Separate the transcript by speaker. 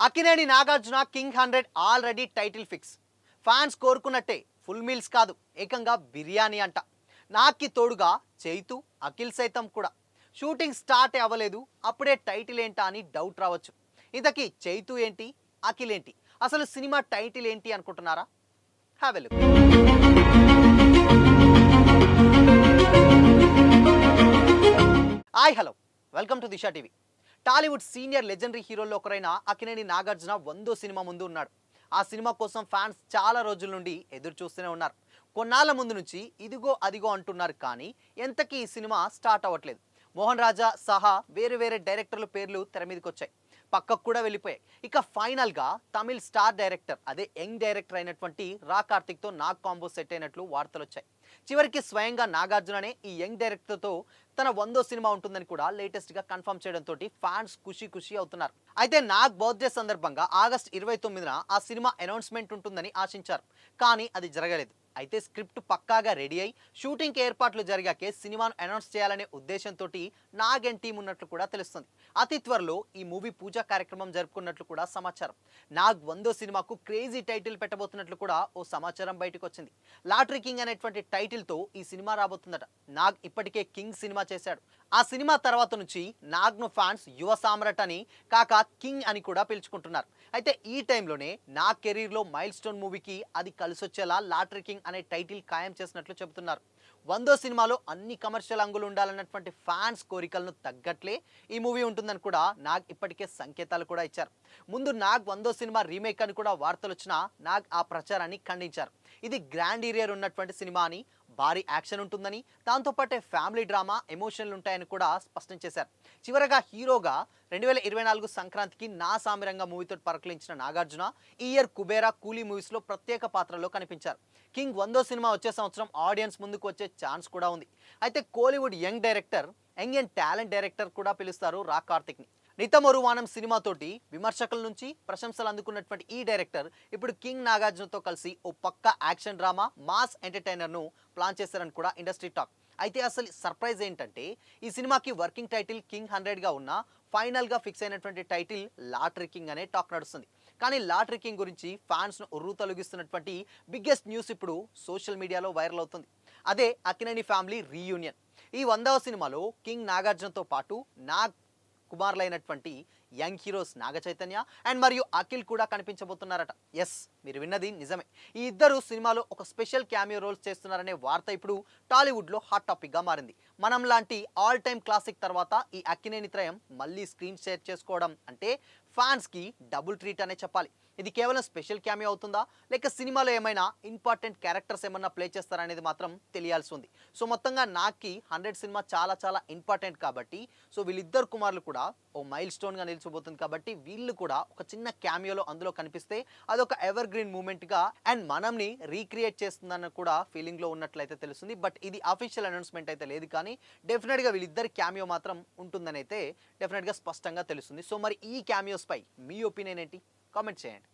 Speaker 1: Akkineni Nagarjuna king 100 already title fix. Fans కోరుకున్నట్టే full meals కాదు, ఏకంగా బిర్యానీ అంట. నాకి తోడుగా చైతు, అఖిల్ సైతం కూడా. షూటింగ్ స్టార్ట్ అవ్వలేదు, అప్పుడే టైటిల్ ఏంటా అని డౌట్ రావచ్చు. ఇంతకీ చైతు ఏంటి, అఖిల్ ఏంటి, అసలు సినిమా టైటిల్ ఏంటి అనుకుంటున్నారా? Have a look. Hi hello, welcome to Disha TV. Tollywood senior legendary హీరోల్లో ఒకరైన అక్కినేని నాగార్జున 100వ సినిమా ముందు ఉన్నాడు. ఆ సినిమా కోసం ఫ్యాన్స్ చాలా రోజుల నుండి ఎదురు చూస్తూనే ఉన్నారు. కొన్నాళ్ళ ముందు నుంచి ఇదిగో అదిగో అంటున్నారు, కానీ ఎంతకీ ఈ సినిమా స్టార్ట్ అవ్వట్లేదు. మోహన్ రాజా సహా వేరే వేరే డైరెక్టర్ల పేర్లు తెర మీదకి వచ్చాయి, పక్కకు కూడా వెళ్ళిపోయాయి. ఇక ఫైనల్గా తమిళ్ స్టార్ డైరెక్టర్, అదే యంగ్ డైరెక్టర్ అయినటువంటి రా కార్తిక్తో నాగ్ కాంబో సెట్ అయినట్లు వార్తలు వచ్చాయి. చివరికి స్వయంగా నాగార్జుననే ఈ యంగ్ డైరెక్టర్తో తన 100వ సినిమా ఉంటుందని కూడా లేటెస్ట్గా కన్ఫర్మ్ చేయడంతో ఫ్యాన్స్ ఖుషి ఖుషి అవుతున్నారు. అయితే నాగ్ బర్త్డే సందర్భంగా ఆగస్ట్ 29న ఆ సినిమా అనౌన్స్మెంట్ ఉంటుందని ఆశించారు, కానీ అది జరగలేదు. అయితే స్క్రిప్ట్ పక్కాగా రెడీ అయి షూటింగ్ ఏర్పాట్లు జరిగాకే సినిమాను అనౌన్స్ చేయాలనే ఉద్దేశంతో నాగ్ అండ్ టీం ఉన్నట్లు కూడా తెలుస్తుంది. అతి త్వరలో ఈ మూవీ పూజా కార్యక్రమం జరుపుకున్నట్లు కూడా సమాచారం. నాగ్ 100వ సినిమాకు క్రేజీ టైటిల్ పెట్టబోతున్నట్లు కూడా ఓ సమాచారం బయటకు వచ్చింది. లాటరీ కింగ్ అనేటువంటి టైటిల్తో ఈ సినిమా రాబోతుందట. నాగ్ ఇప్పటికే కింగ్ సినిమా చేశాడు. ఆ సినిమా తర్వాత నుంచి నాగ్ను ఫ్యాన్స్ యువ సామ్రాట్ అని కాక కింగ్ అని కూడా పిలుచుకుంటున్నారు. అయితే ఈ టైంలోనే నా కెరీర్లో మైల్ స్టోన్ మూవీకి అది కలిసొచ్చేలా లాటరీ కింగ్ అనే టైటిల్ ఖాయం చేసినట్లు చెబుతున్నారు. 100వ సినిమాలో అన్ని కమర్షియల్ అంగులు ఉండాలన్నటువంటి ఫ్యాన్స్ కోరికలను తగ్గట్లే ఈ మూవీ ఉంటుందని కూడా నాగ్ ఇప్పటికే సంకేతాలు కూడా ఇచ్చారు. ముందు నాగ్ 100వ సినిమా రీమేక్ అని కూడా వార్తలు వచ్చినా నాగ్ ఆ ప్రచారాన్ని ఖండించారు. ఇది గ్రాండ్ ఏరియర్ ఉన్నటువంటి సినిమా అని, భారీ యాక్షన్ ఉంటుందని, దాంతోపాటే ఫ్యామిలీ డ్రామా, ఎమోషన్లు ఉంటాయని కూడా స్పష్టం చేశారు. చివరగా హీరోగా 2024 సంక్రాంతికి నా సామిరంగా మూవీతో పరకలించిన నాగార్జున ఈ ఇయర్ కుబేరా, కూలీ మూవీస్లో ప్రత్యేక పాత్రలో కనిపించారు. కింగ్ 100వ సినిమా వచ్చే సంవత్సరం ఆడియన్స్ ముందుకు వచ్చే ఛాన్స్ కూడా ఉంది. అయితే Kollywood young director, young and talent director కూడా పిలుస్తారు రా కార్తిక్ని. నితమరువానం సినిమాతోటి విమర్శకుల నుంచి ప్రశంసలు అందుకున్నటువంటి ఈ డైరెక్టర్ ఇప్పుడు కింగ్ నాగార్జునతో కలిసి ఓ పక్క యాక్షన్ డ్రామా, మాస్ ఎంటర్టైనర్ను ప్లాన్ చేశారని కూడా ఇండస్ట్రీ టాక్. అయితే అసలు సర్ప్రైజ్ ఏంటంటే ఈ సినిమాకి వర్కింగ్ టైటిల్ కింగ్ 100గా ఉన్న ఫైనల్గా ఫిక్స్ అయినటువంటి టైటిల్ లాటరీ కింగ్ అనే టాక్ నడుస్తుంది. కానీ లాటరీ కింగ్ గురించి ఫ్యాన్స్ను ఉర్రు తొలగిస్తున్నటువంటి బిగ్గెస్ట్ న్యూస్ ఇప్పుడు సోషల్ మీడియాలో వైరల్ అవుతుంది. అదే అక్కినేని ఫ్యామిలీ రీయూనియన్. ఈ 100వ సినిమాలో కింగ్ నాగార్జునతో పాటు నాగ్ కుమారులైనటువంటి young heroes Naga Chaitanya and మరియు అఖిల్ కూడా కనిపించబోతున్నారట. ఎస్, మీరు విన్నది నిజమే. ఈ ఇద్దరు సినిమాలో ఒక స్పెషల్ క్యామియో రోల్స్ చేస్తున్నారనే వార్త ఇప్పుడు టాలీవుడ్లో హాట్ టాపిక్గా మారింది. మనం లాంటి ఆల్ టైమ్ క్లాసిక్ తర్వాత ఈ అక్కినేని త్రయం మళ్ళీ స్క్రీన్ షేర్ చేసుకోవడం అంటే ఫ్యాన్స్కి డబుల్ ట్రీట్ అనే చెప్పాలి. ఇది కేవలం స్పెషల్ క్యామియో అవుతుందా, లేక సినిమాలో ఏమైనా ఇంపార్టెంట్ క్యారెక్టర్స్ ఏమన్నా ప్లే చేస్తారనేది మాత్రం తెలియాల్సి ఉంది. సో మొత్తంగా నాకి 100 సినిమా చాలా చాలా ఇంపార్టెంట్ కాబట్టి, సో వీళ్ళిద్దరు కుమారులు కూడా ఓ మైల్ స్టోన్గా నిలిచిపోతుంది కాబట్టి వీళ్ళు కూడా ఒక చిన్న క్యామియోలో అందులో కనిపిస్తే అదొక ఎవర్ గ్రీన్ మూమెంట్గా అండ్ మనంని రీక్రియేట్ చేస్తుందన్న కూడా ఫీలింగ్లో ఉన్నట్లయితే తెలుస్తుంది. బట్ ఇది అఫీషియల్ అనౌన్స్మెంట్ అయితే లేదు, కానీ డెఫినెట్గా వీళ్ళిద్దరి క్యామియో మాత్రం ఉంటుందని అయితే డెఫినెట్గా స్పష్టంగా తెలుస్తుంది. సో మరి ఈ క్యామియోస్పై మీ ఒపీనియన్ ఏంటి? కామెంట్ చేయండి.